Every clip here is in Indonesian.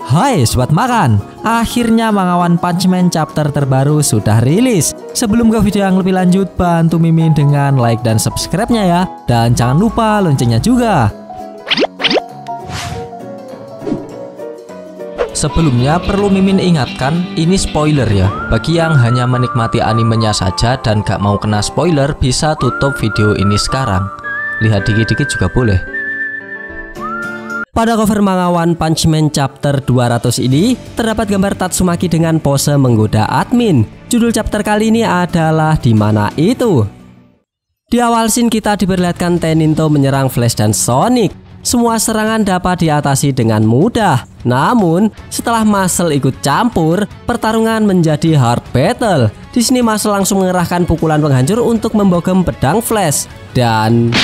Hai Sobat Makan, akhirnya Manga One Punch Man chapter terbaru sudah rilis. Sebelum ke video yang lebih lanjut, bantu Mimin dengan like dan subscribe-nya ya. Dan jangan lupa loncengnya juga. Sebelumnya perlu Mimin ingatkan, ini spoiler ya. Bagi yang hanya menikmati animenya saja dan gak mau kena spoiler, bisa tutup video ini sekarang. Lihat dikit-dikit juga boleh. Pada cover Manga One Punch Man chapter 200 ini, terdapat gambar Tatsumaki dengan pose menggoda admin. Judul chapter kali ini adalah Di Mana Itu. Di awal scene kita diperlihatkan Teninto menyerang Flash dan Sonic. Semua serangan dapat diatasi dengan mudah. Namun, setelah Muscle ikut campur, pertarungan menjadi hard battle. Di sini Muscle langsung mengerahkan pukulan penghancur untuk membogem pedang Flash. Dan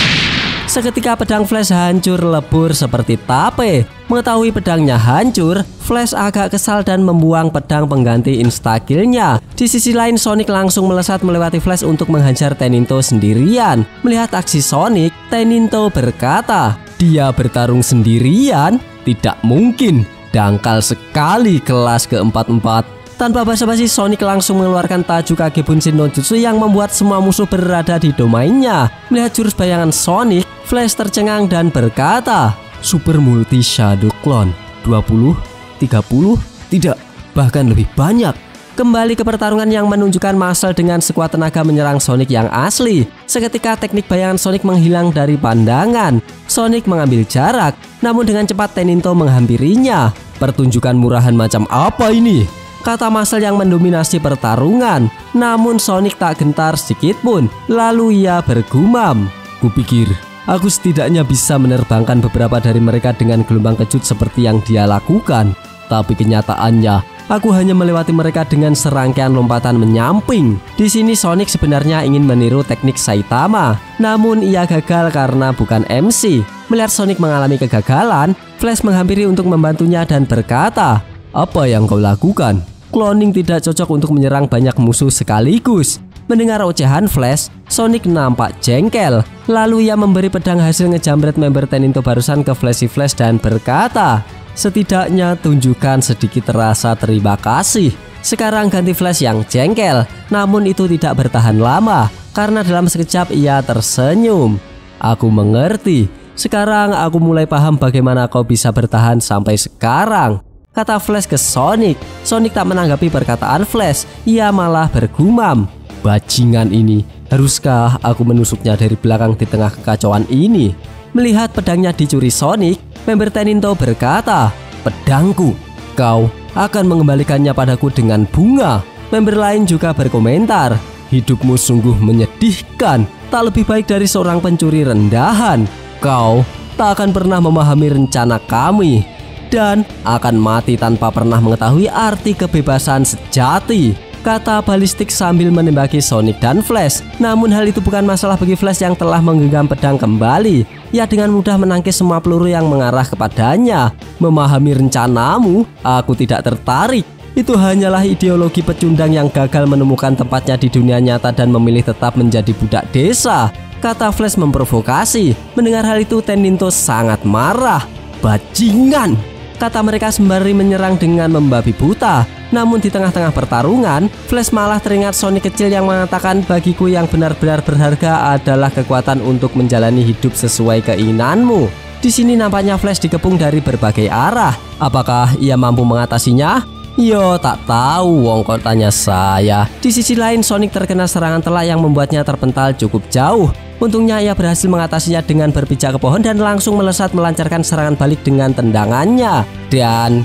seketika pedang Flash hancur lebur seperti tape. Mengetahui pedangnya hancur, Flash agak kesal dan membuang pedang pengganti insta-kill-nya. Di sisi lain, Sonic langsung melesat melewati Flash untuk menghajar Teninto sendirian. Melihat aksi Sonic, Teninto berkata, "Dia bertarung sendirian? Tidak mungkin. Dangkal sekali kelas ke-44." Tanpa basa-basi, Sonic langsung mengeluarkan Tajukage Bunshin no Jutsu yang membuat semua musuh berada di domainnya. Melihat jurus bayangan Sonic, Flash tercengang dan berkata, "Super Multi Shadow Clone 20, 30, tidak, bahkan lebih banyak." Kembali ke pertarungan yang menunjukkan Muscle dengan sekuat tenaga menyerang Sonic yang asli. Seketika teknik bayangan Sonic menghilang dari pandangan. Sonic mengambil jarak, namun dengan cepat Teninto menghampirinya. "Pertunjukan murahan macam apa ini?" kata Muscle yang mendominasi pertarungan. Namun Sonic tak gentar sedikit pun. Lalu ia bergumam, "Kupikir aku setidaknya bisa menerbangkan beberapa dari mereka dengan gelombang kejut seperti yang dia lakukan. Tapi kenyataannya, aku hanya melewati mereka dengan serangkaian lompatan menyamping." Di sini Sonic sebenarnya ingin meniru teknik Saitama, namun ia gagal karena bukan MC. Melihat Sonic mengalami kegagalan, Flash menghampiri untuk membantunya dan berkata, "Apa yang kau lakukan? Cloning tidak cocok untuk menyerang banyak musuh sekaligus." Mendengar ocehan Flash, Sonic nampak jengkel. Lalu ia memberi pedang hasil ngejamret member Teninto barusan ke Flashy Flash dan berkata, "Setidaknya tunjukkan sedikit rasa terima kasih." Sekarang ganti Flash yang jengkel, namun itu tidak bertahan lama karena dalam sekejap ia tersenyum. "Aku mengerti. Sekarang aku mulai paham bagaimana kau bisa bertahan sampai sekarang," kata Flash ke Sonic. Sonic tak menanggapi perkataan Flash, ia malah bergumam, "Bajingan ini, haruskah aku menusuknya dari belakang di tengah kekacauan ini?" Melihat pedangnya dicuri Sonic, member Teninto berkata, "Pedangku, kau akan mengembalikannya padaku dengan bunga." Member lain juga berkomentar, "Hidupmu sungguh menyedihkan, tak lebih baik dari seorang pencuri rendahan. Kau tak akan pernah memahami rencana kami dan akan mati tanpa pernah mengetahui arti kebebasan sejati," kata Balistik sambil menembaki Sonic dan Flash. Namun hal itu bukan masalah bagi Flash yang telah menggenggam pedang kembali. Ia dengan mudah menangkis semua peluru yang mengarah kepadanya. "Memahami rencanamu, aku tidak tertarik. Itu hanyalah ideologi pecundang yang gagal menemukan tempatnya di dunia nyata dan memilih tetap menjadi budak desa," kata Flash memprovokasi. Mendengar hal itu, Teninto sangat marah. "Bajingan," kata mereka sembari menyerang dengan membabi buta. Namun di tengah-tengah pertarungan, Flash malah teringat Sonic kecil yang mengatakan, "Bagiku yang benar-benar berharga adalah kekuatan untuk menjalani hidup sesuai keinginanmu." Di sini nampaknya Flash dikepung dari berbagai arah. Apakah ia mampu mengatasinya? Yo, tak tahu wong, kok tanya saya. Di sisi lain, Sonic terkena serangan telak yang membuatnya terpental cukup jauh. Untungnya ia berhasil mengatasinya dengan berpijak ke pohon dan langsung melesat melancarkan serangan balik dengan tendangannya. Dan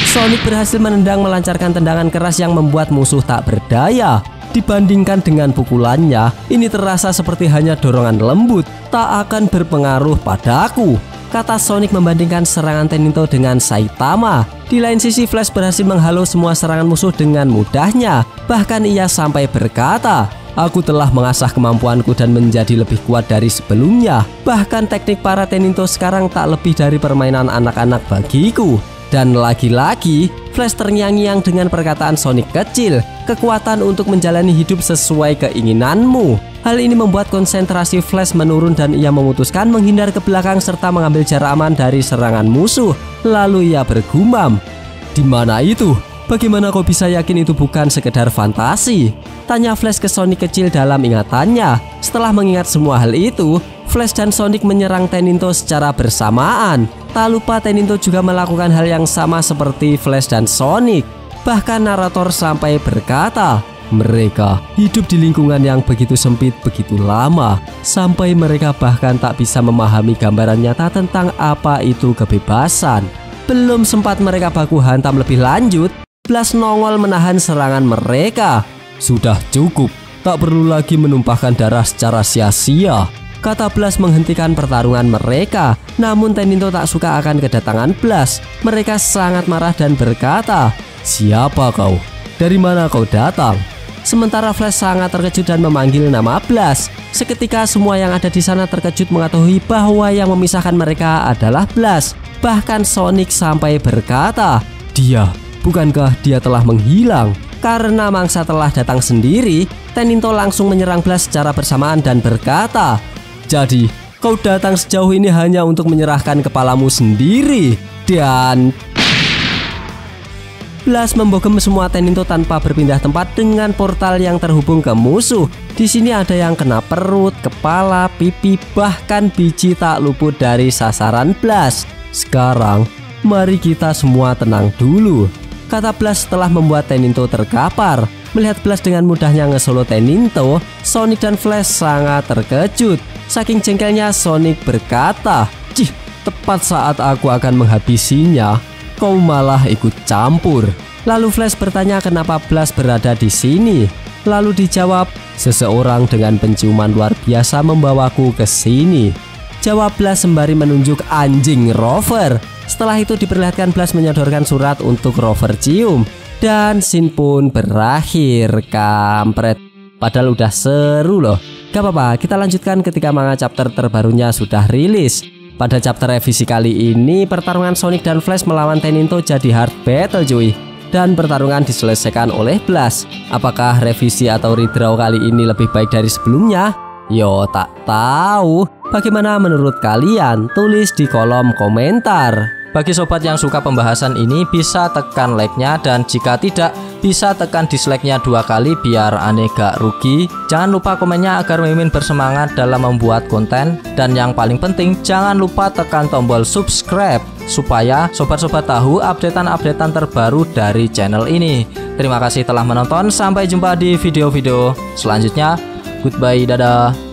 Sonic berhasil menendang melancarkan tendangan keras yang membuat musuh tak berdaya. Dibandingkan dengan pukulannya, ini terasa seperti hanya dorongan lembut, tak akan berpengaruh padaku, kata Sonic membandingkan serangan Teninto dengan Saitama. Di lain sisi, Flash berhasil menghalau semua serangan musuh dengan mudahnya. Bahkan ia sampai berkata, "Aku telah mengasah kemampuanku dan menjadi lebih kuat dari sebelumnya. Bahkan teknik para Teninto sekarang tak lebih dari permainan anak-anak bagiku." Dan lagi-lagi, Flash terngiang-ngiang dengan perkataan Sonic kecil, kekuatan untuk menjalani hidup sesuai keinginanmu. Hal ini membuat konsentrasi Flash menurun dan ia memutuskan menghindar ke belakang serta mengambil jarak aman dari serangan musuh. Lalu ia bergumam, "Di mana itu? Bagaimana kau bisa yakin itu bukan sekedar fantasi?" Tanya Flash ke Sonic kecil dalam ingatannya. Setelah mengingat semua hal itu, Flash dan Sonic menyerang Teninto secara bersamaan. Tak lupa Teninto juga melakukan hal yang sama seperti Flash dan Sonic. Bahkan narator sampai berkata, mereka hidup di lingkungan yang begitu sempit begitu lama, sampai mereka bahkan tak bisa memahami gambaran nyata tentang apa itu kebebasan. Belum sempat mereka baku hantam lebih lanjut, Blast nongol menahan serangan mereka. "Sudah cukup, tak perlu lagi menumpahkan darah secara sia-sia," kata Blast menghentikan pertarungan mereka. Namun Teninto tak suka akan kedatangan Blast. Mereka sangat marah dan berkata, "Siapa kau? Dari mana kau datang?" Sementara Flash sangat terkejut dan memanggil nama Blast. Seketika semua yang ada di sana terkejut mengetahui bahwa yang memisahkan mereka adalah Blast. Bahkan Sonic sampai berkata, bukankah dia telah menghilang?" Karena mangsa telah datang sendiri, Teninto langsung menyerang Blast secara bersamaan dan berkata, "Jadi, kau datang sejauh ini hanya untuk menyerahkan kepalamu sendiri?" Dan Blast membogem semua Teninto tanpa berpindah tempat dengan portal yang terhubung ke musuh. Di sini ada yang kena perut, kepala, pipi, bahkan biji tak luput dari sasaran Blast. "Sekarang, mari kita semua tenang dulu," kata Blast setelah membuat Teninto terkapar. Melihat Blast dengan mudahnya nge-solo Teninto, Sonic dan Flash sangat terkejut. Saking jengkelnya Sonic berkata, "Cih, tepat saat aku akan menghabisinya, kau malah ikut campur." Lalu Flash bertanya kenapa Blast berada di sini. Lalu dijawab, "Seseorang dengan penciuman luar biasa membawaku ke sini," jawab Blast sembari menunjuk anjing Rover. Setelah itu diperlihatkan Blast menyodorkan surat untuk Rover cium. Dan scene pun berakhir. Kampret. Padahal udah seru loh. Gak apa-apa, kita lanjutkan ketika manga chapter terbarunya sudah rilis. Pada chapter revisi kali ini, pertarungan Sonic dan Flash melawan Teninto jadi hard battle cuy. Dan pertarungan diselesaikan oleh Blast. Apakah revisi atau redraw kali ini lebih baik dari sebelumnya? Yo tak tahu. Bagaimana menurut kalian? Tulis di kolom komentar. Bagi sobat yang suka pembahasan ini bisa tekan like-nya, dan jika tidak bisa tekan dislike-nya 2 kali biar aneh gak rugi. Jangan lupa komennya agar Mimin bersemangat dalam membuat konten. Dan yang paling penting jangan lupa tekan tombol subscribe supaya sobat-sobat tahu updatean-updatean terbaru dari channel ini. Terima kasih telah menonton, sampai jumpa di video-video selanjutnya. Goodbye, dadah.